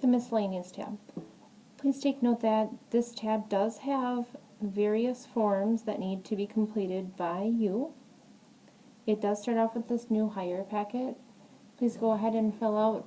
The Miscellaneous tab. Please take note that this tab does have various forms that need to be completed by you. It does start off with this new hire packet. Please go ahead and fill out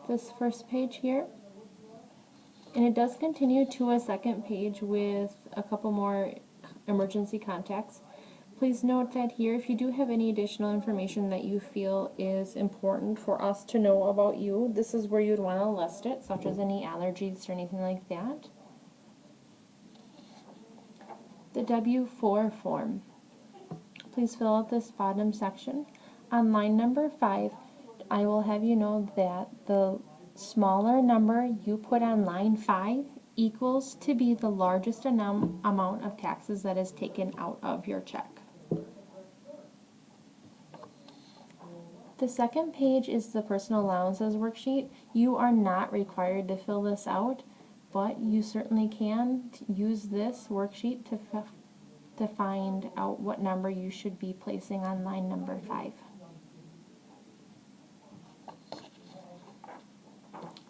this first page here. And it does continue to a second page with a couple more emergency contacts. Please note that here, if you do have any additional information that you feel is important for us to know about you, this is where you'd want to list it, such as any allergies or anything like that. The W-4 form. Please fill out this bottom section. On line number 5, I will have you know that the smaller number you put on line 5 equals to be the largest amount of taxes that is taken out of your check. The second page is the personal allowances worksheet. You are not required to fill this out, but you certainly can use this worksheet to find out what number you should be placing on line number 5.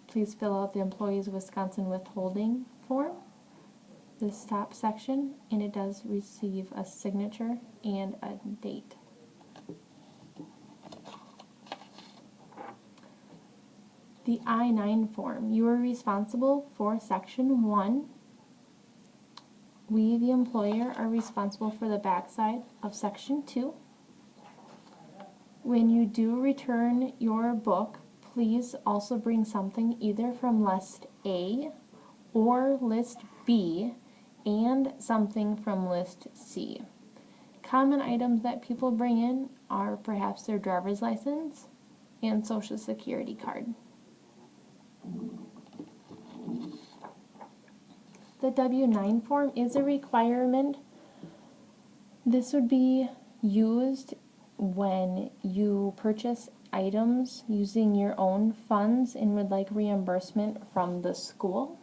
Please fill out the Employees Wisconsin Withholding form, this top section, and it does receive a signature and a date. The I-9 form. You are responsible for section 1. We, the employer, are responsible for the backside of section 2. When you do return your book, please also bring something either from list A or list B and something from list C. Common items that people bring in are perhaps their driver's license and social security card. The W-9 form is a requirement. This would be used when you purchase items using your own funds and would like reimbursement from the school.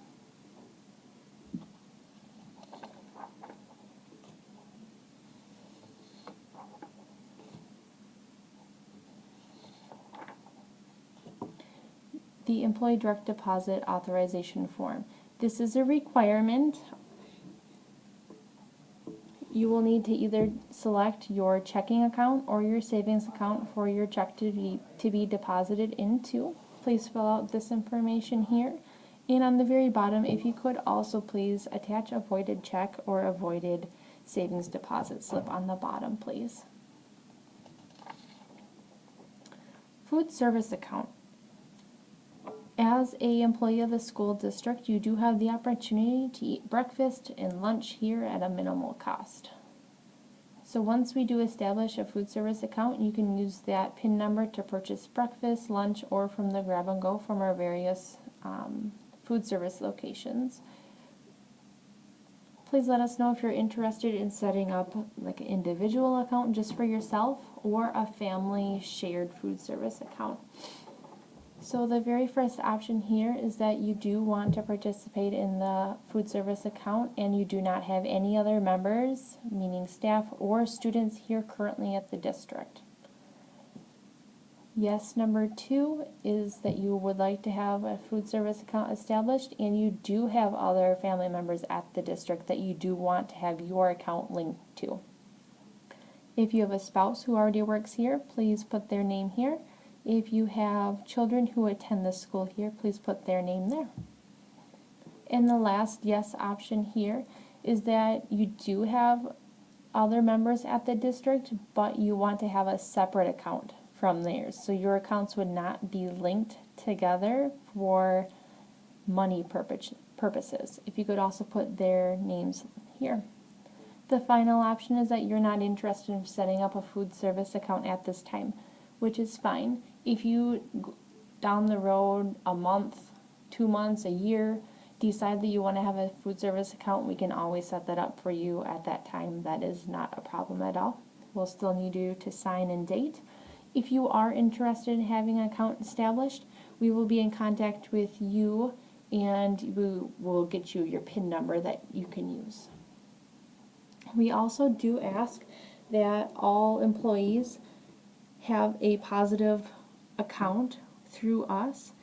The Employee Direct Deposit Authorization Form. This is a requirement. You will need to either select your checking account or your savings account for your check to be deposited into. Please fill out this information here. And on the very bottom, if you could also please attach a voided check or a voided savings deposit slip on the bottom, please. Food service account. As an employee of the school district, you do have the opportunity to eat breakfast and lunch here at a minimal cost. So once we do establish a food service account, you can use that PIN number to purchase breakfast, lunch, or from the grab and go from our various food service locations. Please let us know if you're interested in setting up like an individual account just for yourself or a family shared food service account. So the very first option here is that you do want to participate in the food service account and you do not have any other members, meaning staff or students here currently at the district. Yes, number 2 is that you would like to have a food service account established and you do have other family members at the district that you do want to have your account linked to. If you have a spouse who already works here, please put their name here. If you have children who attend the school here, please put their name there. And the last yes option here is that you do have other members at the district, but you want to have a separate account from theirs. So your accounts would not be linked together for money purposes. If you could also put their names here. The final option is that you're not interested in setting up a food service account at this time, which is fine. If you, down the road, a month, 2 months, a year, decide that you want to have a food service account, we can always set that up for you at that time. That is not a problem at all. We'll still need you to sign and date. If you are interested in having an account established, we will be in contact with you and we will get you your PIN number that you can use. We also do ask that all employees have a positive account through us.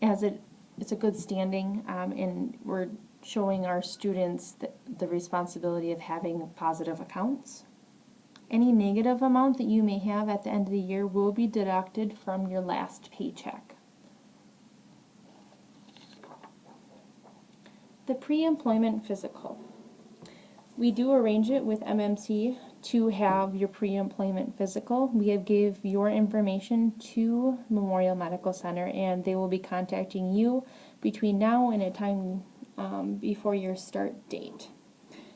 as it's a good standing, and we're showing our students the responsibility of having positive accounts. Any negative amount that you may have at the end of the year will be deducted from your last paycheck. The pre-employment physical. We do arrange it with MMC to have your pre-employment physical. We have gave your information to Memorial Medical Center, and they will be contacting you between now and a time before your start date.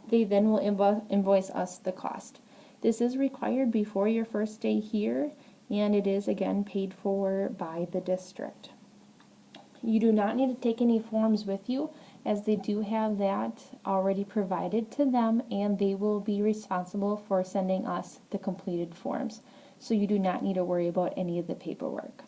They then will invoice us the cost. This is required before your first day here, and it is again paid for by the district. You do not need to take any forms with you, as they do have that already provided to them, and they will be responsible for sending us the completed forms. So you do not need to worry about any of the paperwork.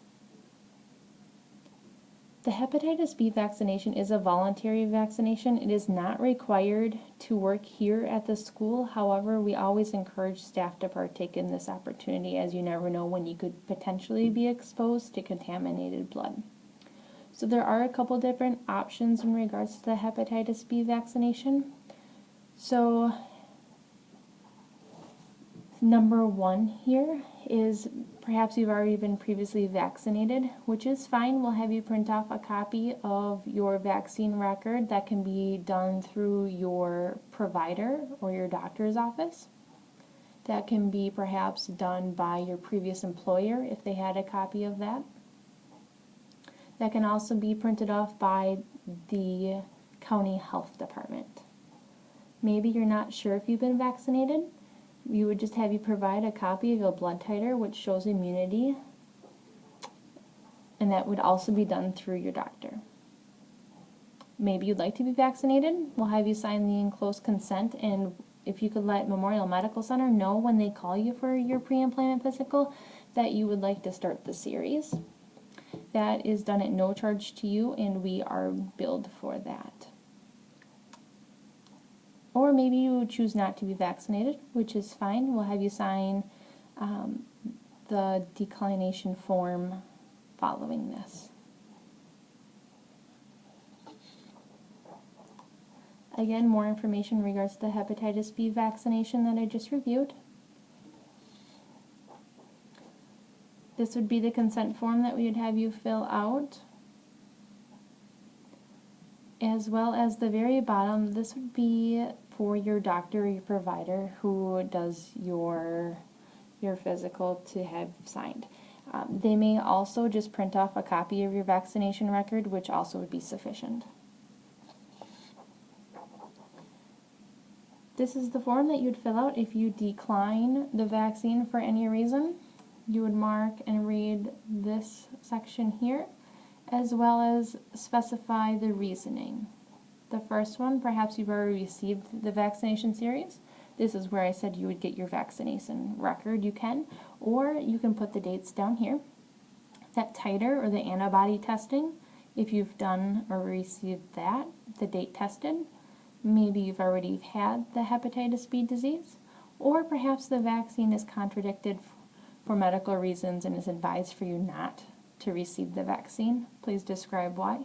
The hepatitis B vaccination is a voluntary vaccination. It is not required to work here at the school. However, we always encourage staff to partake in this opportunity, as you never know when you could potentially be exposed to contaminated blood. So there are a couple different options in regards to the hepatitis B vaccination. So number one here is perhaps you've already been previously vaccinated, which is fine. We'll have you print off a copy of your vaccine record. That can be done through your provider or your doctor's office. That can be perhaps done by your previous employer if they had a copy of that. That can also be printed off by the county health department. Maybe you're not sure if you've been vaccinated. We would just have you provide a copy of your blood titer, which shows immunity, and that would also be done through your doctor. Maybe you'd like to be vaccinated. We'll have you sign the enclosed consent, and if you could let Memorial Medical Center know when they call you for your pre-employment physical that you would like to start the series. That is done at no charge to you, and we are billed for that. Or maybe you would choose not to be vaccinated, which is fine. We'll have you sign the declination form following this. Again, more information in regards to the hepatitis B vaccination that I just reviewed. This would be the consent form that we would have you fill out. As well as the very bottom, this would be for your doctor or your provider who does your physical to have signed. They may also just print off a copy of your vaccination record, which also would be sufficient. This is the form that you'd fill out if you decline the vaccine for any reason. You would mark and read this section here, as well as specify the reasoning. The first one, perhaps you've already received the vaccination series. This is where I said you would get your vaccination record. You can, or you can put the dates down here. That titer or the antibody testing, if you've done or received that, the date tested. Maybe you've already had the hepatitis B disease, or perhaps the vaccine is contradicted for medical reasons and is advised for you not to receive the vaccine. Please describe why.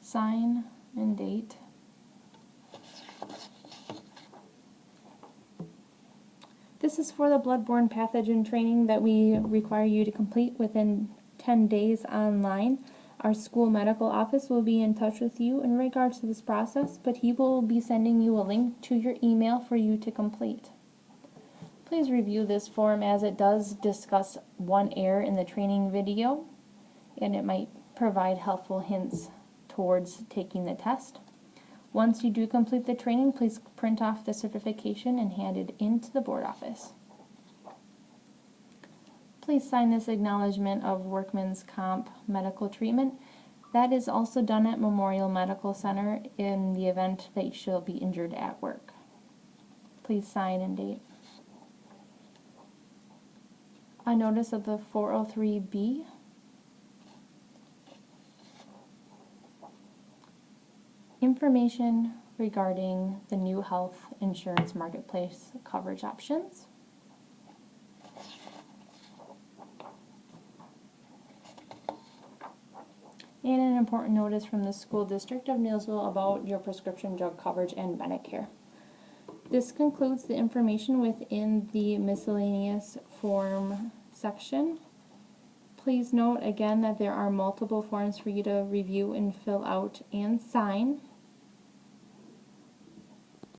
Sign and date. This is for the bloodborne pathogen training that we require you to complete within 10 days online. Our school medical office will be in touch with you in regards to this process, but he will be sending you a link to your email for you to complete. Please review this form, as it does discuss one error in the training video, and it might provide helpful hints towards taking the test. Once you do complete the training, please print off the certification and hand it into the board office. Please sign this acknowledgement of workman's comp medical treatment. That is also done at Memorial Medical Center in the event that you shall be injured at work. Please sign and date. A notice of the 403B. Information regarding the new health insurance marketplace coverage options. and an important notice from the School District of Neillsville about your prescription drug coverage and Medicare. This concludes the information within the miscellaneous form section. Please note again that there are multiple forms for you to review and fill out and sign.